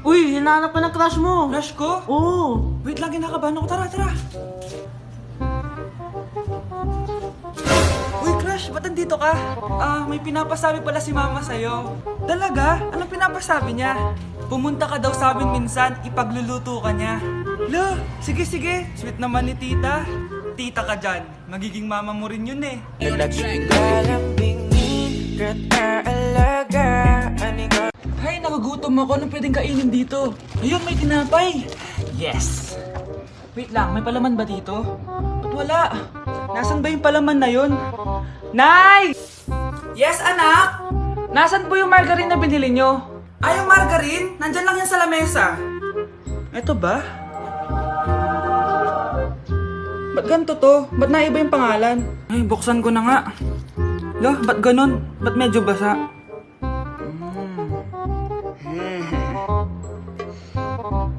Uy, hinahanap ka ng crush mo. Crush ko? Oo. Wait lang, kinakabahan ako. Tara. Uy, crush, ba't nandito ka? May pinapasabi pala si mama sa'yo. Talaga? Anong pinapasabi niya? Pumunta ka daw sa amin minsan, ipagluluto ka niya. Lo, sige. Sweet naman ni tita. Tita ka dyan. Magiging mama mo rin yun eh. Hay, nakagutom ako. Anong pwedeng kainin dito? Ayun, may tinapay. Yes. Wait lang, may palaman ba dito? Ba't wala? Nasaan ba yung palaman na yun? Nay! Yes, anak? Nasaan po yung margarine na binili nyo? Ay, yung margarine? Nandyan lang yan sa lamesa. Eto ba? Ba't ganito to? Ba't naiba yung pangalan? Ay, buksan ko na nga. Lo, ba't ganun? Ba't medyo basa?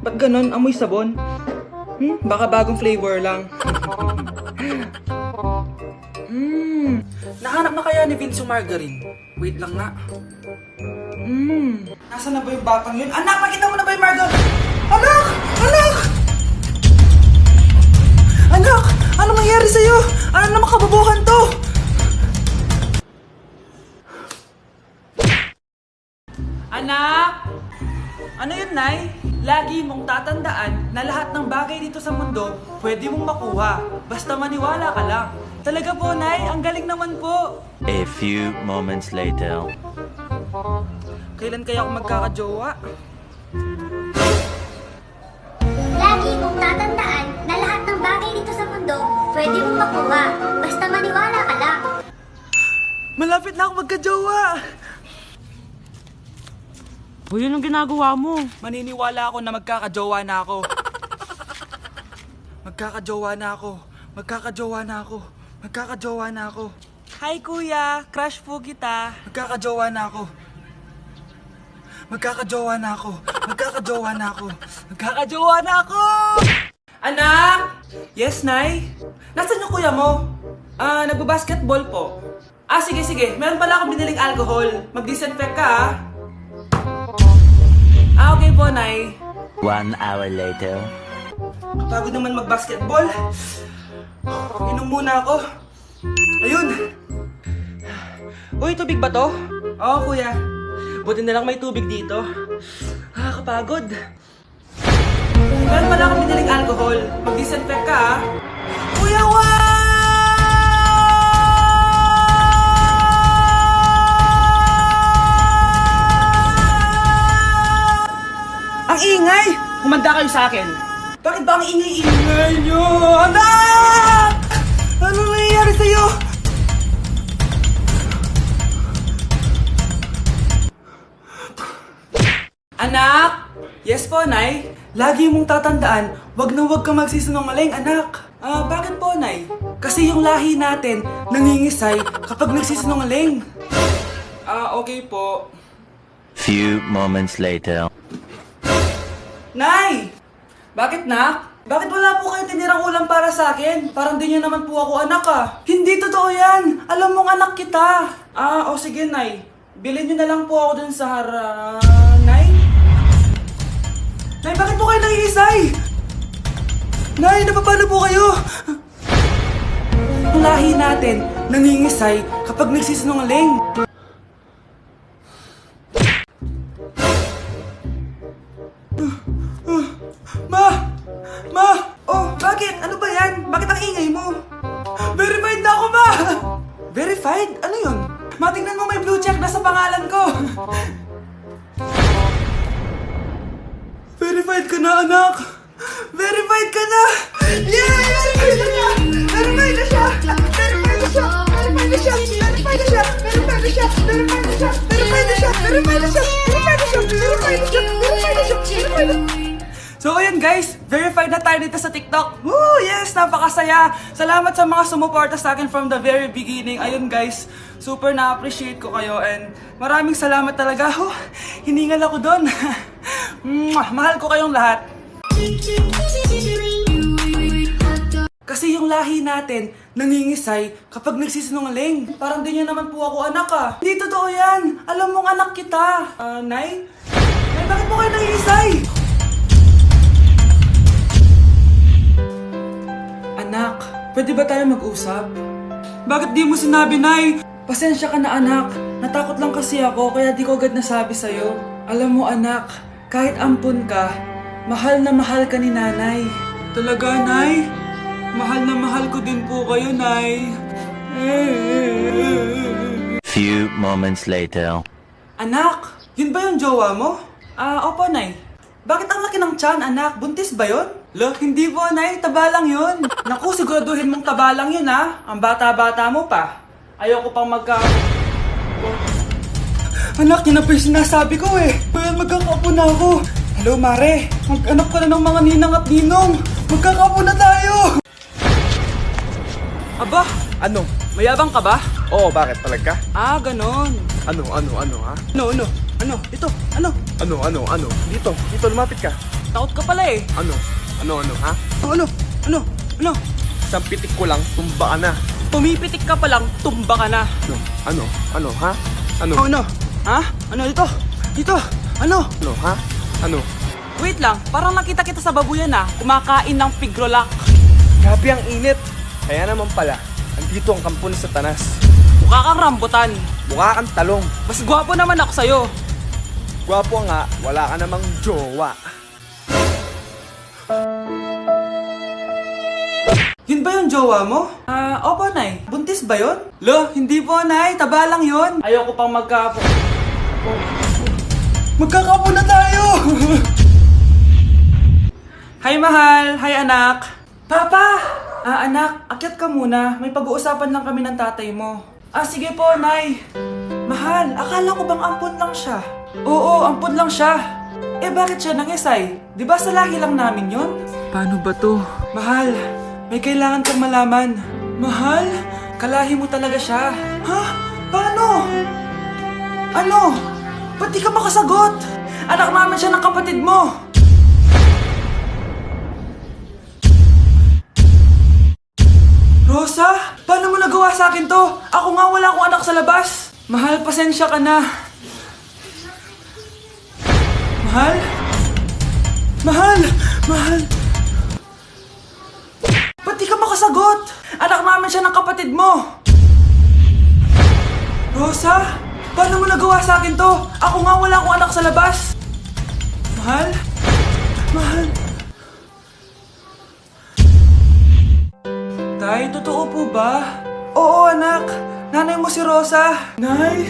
Ba't ganun? Amoy sabon? Baka bagong flavor lang. Nahanap na kaya ni Vince yung margarine? Wait lang nga. Nasaan na ba yung batang yun? Anak, nakita mo na ba yung margarine? Anak! Anak! Ano nangyari sa'yo? Ano naman kababuhan to? Anak! Ano yun, Nay? Lagi mong tatandaan na lahat ng bagay dito sa mundo pwede mong makuha. Basta maniwala ka lang. Talaga po, Nay. Ang galing naman po. A few moments later. Kailan kaya ako magkakajowa? Lagi mong tatandaan na lahat ng bagay dito sa mundo pwede mong makuha. Basta maniwala ka lang. Malapit na ako magkajowa! Uy, yun ang ginagawa mo. Maniniwala ako na magkakajowa na ako. Magkakajowa na ako. Hi, kuya. Crush po kita. Magkakajowa na ako. Anak! Yes, Nay? Nasaan yung kuya mo? Nagbabasketball po. Sige. Meron pala akong biniling alcohol. Mag-disinfect ka, okay po, Nay. 1 hour later. Kapagod naman mag-basketball. Inom muna ako. Ayun. Uy, tubig ba to? Oo, kuya. Buti na lang may tubig dito. Kapagod. Meron pala akong biniling alcohol. Mag-disinfect ka, Kuya, Ang ingay! Kumanda kayo sa akin. Bakit ba ang ingay-ingay nyo? Anak! Ano nangyayari sa'yo? Anak! Yes po, Nay. Lagi mong tatandaan, wag na wag kang magsisinungaling, anak. Bakit po, Nay? Kasi yung lahi natin nangingisay kapag nagsisinungaling. Okay po. Few moments later. Nay! Bakit, nak? Bakit wala po kayong tinirang ulam para sa akin? Parang di niyo naman po ako anak, Hindi totoo yan! Alam mong anak kita! Sige, Nay. Bilhin niyo na lang po ako dun sa Nay? Nay, bakit po kayo nangiisay? Nay, napapano po kayo? Ang lahi natin nangingisay kapag nagsisinungaling. Ma! Bakit? Ano ba yan? Bakit ang ingay mo? Verified na ako, Ma! Verified? Ano yun? Matingnan mo, may blue check na sa pangalan ko. Verified ka na, anak! Verified ka na! Yeah! Verified na siya! So ayun guys, verified na tayo dito sa TikTok. Woo! Yes! Napakasaya! Salamat sa mga sumuporta sa akin from the very beginning. Ayun guys, super na-appreciate ko kayo and maraming salamat talaga. Hiningal ako doon. Mahal ko kayong lahat. Kasi yung lahi natin nangingisay kapag nagsisinungaling. Parang di niyo naman po ako anak, Hindi totoo yan. Alam mong anak kita. Nay? Nay, bakit po kayo nangingisay? Pwede ba tayo mag-usap? Bakit di mo sinabi, Nay? Pasensya ka na, anak. Natakot lang kasi ako, kaya di ko agad nasabi sa'yo. Alam mo, anak, kahit ampun ka, mahal na mahal ka ni Nanay. Talaga, Nay? Mahal na mahal ko din po kayo, Nay. Few moments later. Anak, yun ba yung jowa mo? Opo, Nay. Bakit ang laki ng tiyan, anak? Buntis ba yun? Lo, hindi po, Nay. Taba lang yun. Naku, siguraduhin mong taba lang yun, ha? Ang bata-bata mo pa. Ayoko pang Anak, yun na pa yung sinasabi ko eh. Bayan, magkakapo na ako. Hello, Mare. Mag-anak ka na ng mga ninang at ninong. Magkakapo na tayo. Aba, Ano? mayabang ka ba? Oo, bakit? Palag ka? Ganon. Ano, ha? Ano? Ito, ano? Ano? Dito, lumapit ka. Takot ka pala eh. Ano, ha? Ano? Isang pitik ko lang, tumba ka na. Pumipitik ka pa lang, tumba ka na. Ano, ha? Ano? Ano? Ha? Ano dito? Dito? Ano? Ano, ha? Ano? Wait lang, parang nakita kita sa babuyan kumakain ng pigrolak. Grabe ang init. Kaya naman pala, andito ang kampo ni Satanas. Mukha kang rambutan. Mukha kang talong. Mas gwapo naman ako sa'yo. Gwapo nga, wala ka namang jowa. Yun ba yung jowa mo? Opo, Nay. Buntis ba yun? Lo, hindi po, Nay. Taba lang yun. Ayoko pang magkakapo na tayo! Hi, mahal. Hi, anak. Papa! Anak, akyat ka muna. May pag-uusapan lang kami ng tatay mo. Sige po, Nay. Mahal, akala ko bang ampun lang siya? Oo, ampun lang siya. Bakit siya nangisay? Di ba sa lahi lang namin yon? Paano ba to? Mahal, may kailangan kang malaman. Mahal? Kalahi mo talaga siya. Ha? Paano? Ano? Ba't di ka makasagot? Anak namin siya ng kapatid mo. Rosa? Paano mo nagawa sa akin to? Ako nga wala akong anak sa labas. Mahal, pasensya ka na. Mahal? Ba't di ka makasagot? Anak namin siya ng kapatid mo. Rosa? Paano mo nagawa sa akin to? Ako nga wala akong anak sa labas. Mahal? Tay, totoo po ba? Oo, anak. Nanay mo si Rosa. Nay!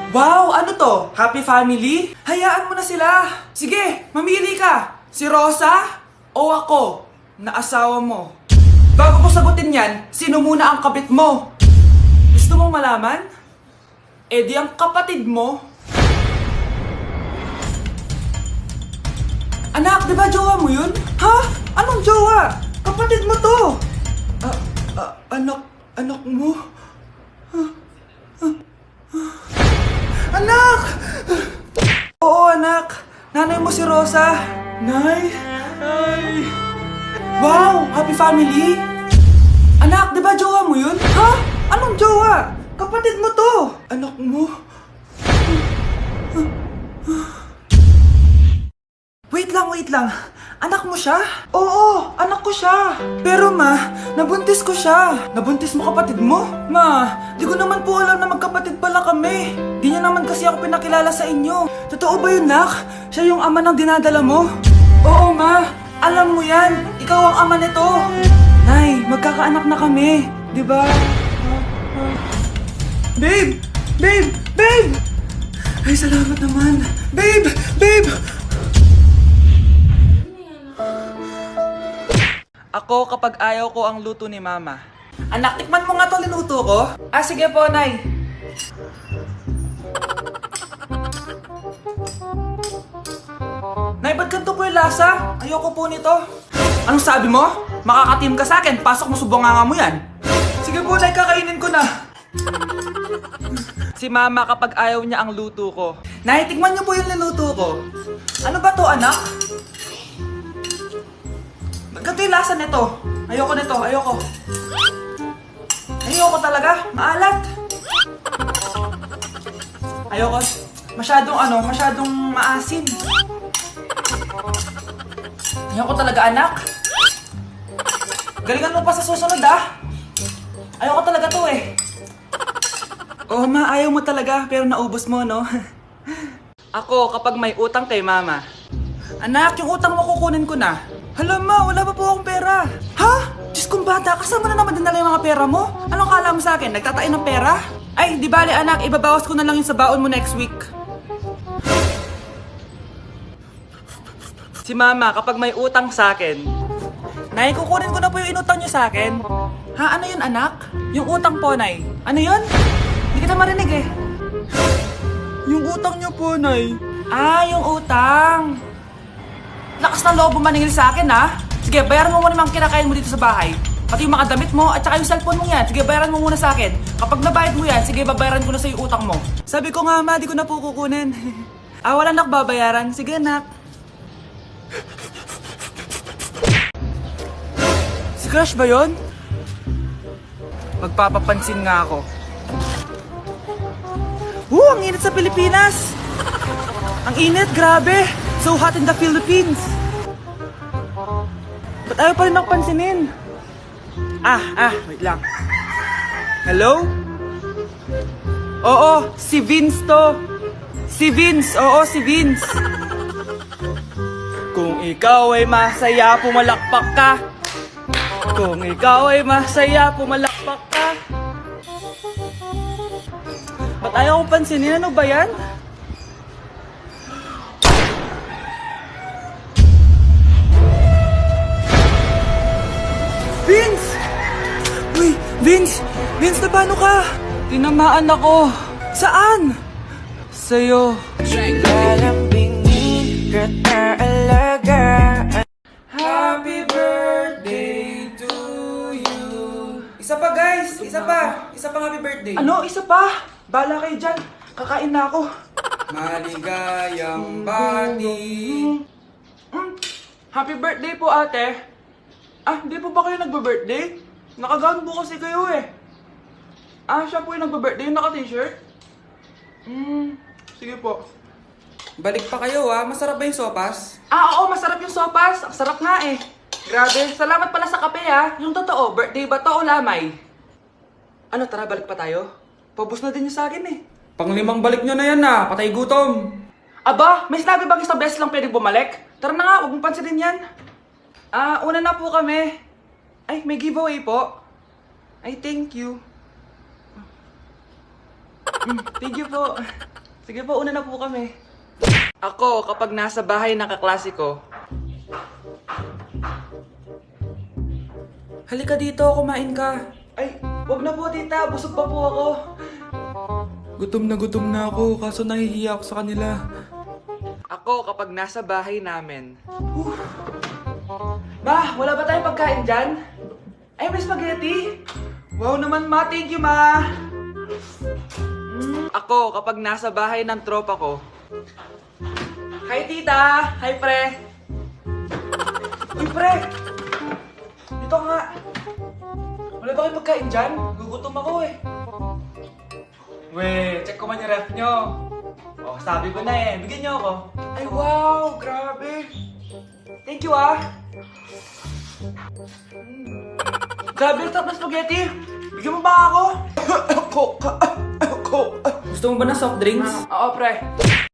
Wow! Ano to? Happy family? Hayaan mo na sila. Sige, mamili ka. Si Rosa o ako na asawa mo? Bago ko sagutin yan, sino muna ang kabit mo? Gusto mong malaman? Di ang kapatid mo. Anak, di ba jowa mo yun? Ha? Anong jowa? Kapatid mo to. Anak mo? Anak! Oo, anak. Nanay mo si Rosa. Nay! Wow! Happy family! Anak, di ba jowa mo yun? Ha? Anong jowa? Kapatid mo to. Anak mo? Wait lang. Anak mo siya? Oo, anak ko siya. Pero ma, nabuntis ko siya. Nabuntis mo kapatid mo? Ma, di ko naman po alam na magkapatid pala kami. Di niya naman kasi ako pinakilala sa inyo. Totoo ba yun, nak? Siya yung ama ng dinadala mo? Oo, ma. Alam mo yan. Ikaw ang ama nito. Nay, magkakaanak na kami. Di ba? Babe! Ay, salamat naman. Babe! Ako kapag ayaw ko ang luto ni Mama. Anak, tikman mo nga to linuto ko. Sige po, Nay. Nay, ba't ganito po yung lasa? Ayoko po nito. Anong sabi mo? Makakatim ka sa akin, pasok mo subonganga mo yan. Sige po, Nay, kakainin ko na. Si Mama kapag ayaw niya ang luto ko. Nay, tikman niyo po yung linuto ko. Ano ba to, anak? Ganito yung lasa nito. Ayoko nito, ayoko. Ayoko talaga, maalat. Ayoko. Masyadong maasim. Ayoko talaga, anak. Galingan mo pa sa susunod, ah. Ayoko talaga to, eh. Oh, ma, ayaw mo talaga, pero naubos mo, no? Ako, kapag may utang kay mama. Anak, yung utang mo kukunin ko na. Hala, ma, wala pa po akong pera. Ha? Diyos kong bata, kasama na naman dinala yung mga pera mo? Anong kala mo sa akin? Nagtatain ng pera? Ay, di bale, anak, ibabawas ko na lang yung sa baon mo next week. Si mama, kapag may utang sa akin, Nay, kukunin ko na po yung inutang niyo sa akin. Ha, ano yun, anak? Yung utang po, Nay. Ano yun? Hindi kita marinig, eh. Yung utang niyo po, Nay. Ah, yung utang. Lakas ng loob mo maningil sa akin, ha? Sige, bayaran mo muna yung mga kinakain mo dito sa bahay. Pati yung mga damit mo at saka yung cellphone mo yan. Sige, bayaran mo muna sa akin. Kapag nabayad mo yan, sige, babayaran ko na sa yung utang mo. Sabi ko nga, ma, di ko na po kukunin. Wala nak babayaran. Sige, nak. Si Crush ba yun? Magpapapansin nga ako. Ang init sa Pilipinas! Ang init, grabe! So hot in the Philippines! Ba't ayaw pa rin ako pansinin? Wait lang. Hello? Oo, si Vince to. Si Vince, oo, si Vince. Kung ikaw ay masaya, pumalakpak ka. Kung ikaw ay masaya, pumalakpak ka. Ba't ayaw kong pansinin? Ano ba yan? Vince! Uy, Vince! Vince, na paano ka? Tinamaan ako. Saan? Sa'yo. Happy birthday to you. Isa pa, guys. Isa pa. Isa pang happy birthday. Ano? Isa pa? Bala kayo dyan. Kakain na ako. Maligayang bati. Happy birthday po, ate. Hindi po ba kayo nagbe-birthday? Nakagown po kasi kayo eh. Siya po yung nagbe-birthday, yung naka-t-shirt? Sige po. Balik pa kayo masarap ba yung sopas? Oo, masarap yung sopas. Ang sarap nga eh. Grabe, salamat pala sa kape Yung totoo, birthday ba to o lamay? Ano, tara, balik pa tayo? Paubos na din yung sa akin eh. Panglimang balik nyo na yan patay gutom. Aba, may sinabi bang isang beses lang pwede bumalik? Tara na nga, huwag mong pansinin yan. Una na po kami. Ay, may giveaway po. Ay, thank you. Thank you po. Sige po, una na po kami. Ako, kapag nasa bahay ng kaklase ko. Halika dito, kumain ka. Ay, wag na po tita, busog pa po ako. Gutom na ako, kaso nahihiya ako sa kanila. Ako, kapag nasa bahay namin. Ma, wala ba tayong pagkain dyan? Ay, may spaghetti. Wow naman, ma. Thank you, ma. Ako, kapag nasa bahay ng tropa ko. Hi, tita. Hi, pre. Uy, pre. Dito nga. Wala ba kayong pagkain dyan? Gugutom ako eh. We, check ko man yung ref nyo. Sabi ko na eh. Bigyan nyo ako. Ay, wow. Grabe. Thank you, Grabe, ang sarap na spaghetti. Bigyan mo ba ako? Gusto mo ba ng soft drinks? Oo, pre.